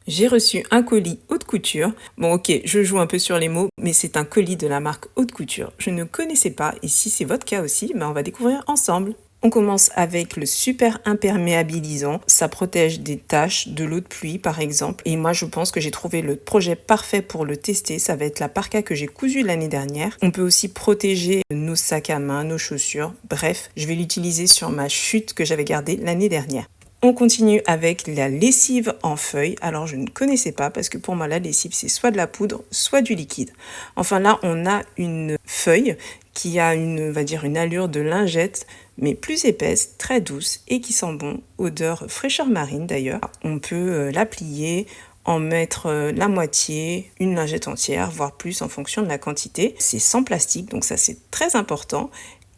J'ai reçu un colis haute couture. Bon ok, je joue un peu sur les mots, mais c'est un colis de la marque haute couture. Je ne connaissais pas et si c'est votre cas aussi, on va découvrir ensemble. On commence avec le super imperméabilisant. Ça protège des taches, de l'eau de pluie par exemple. Et moi je pense que j'ai trouvé le projet parfait pour le tester. Ça va être la parka que j'ai cousue l'année dernière. On peut aussi protéger nos sacs à main, nos chaussures. Bref, je vais l'utiliser sur ma chute que j'avais gardée l'année dernière. On continue avec la lessive en feuille. Alors je ne connaissais pas parce que pour moi la lessive c'est soit de la poudre, soit du liquide. Enfin là on a une feuille qui a on va dire une allure de lingette mais plus épaisse, très douce et qui sent bon, odeur fraîcheur marine d'ailleurs. On peut la plier, en mettre la moitié, une lingette entière, voire plus en fonction de la quantité. C'est sans plastique donc ça c'est très important.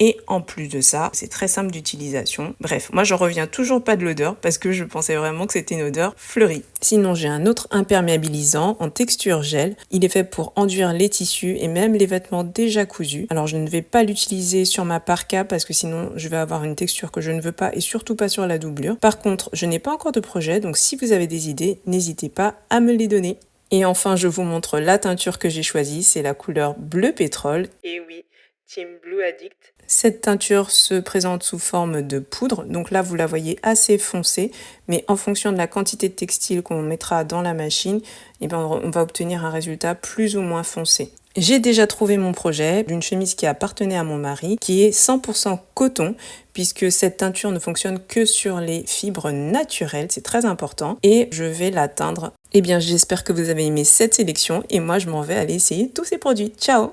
Et en plus de ça, c'est très simple d'utilisation. Bref, moi je reviens toujours pas de l'odeur parce que je pensais vraiment que c'était une odeur fleurie. Sinon, j'ai un autre imperméabilisant en texture gel. Il est fait pour enduire les tissus et même les vêtements déjà cousus. Alors je ne vais pas l'utiliser sur ma parka parce que sinon je vais avoir une texture que je ne veux pas et surtout pas sur la doublure. Par contre, je n'ai pas encore de projet, donc si vous avez des idées, n'hésitez pas à me les donner. Et enfin, je vous montre la teinture que j'ai choisie, c'est la couleur bleu pétrole. Et oui, Team Blue Addict. Cette teinture se présente sous forme de poudre, donc là vous la voyez assez foncée, mais en fonction de la quantité de textile qu'on mettra dans la machine, on va obtenir un résultat plus ou moins foncé. J'ai déjà trouvé mon projet d'une chemise qui appartenait à mon mari, qui est 100% coton, puisque cette teinture ne fonctionne que sur les fibres naturelles, c'est très important, et je vais la teindre. J'espère que vous avez aimé cette sélection, et moi je m'en vais aller essayer tous ces produits. Ciao!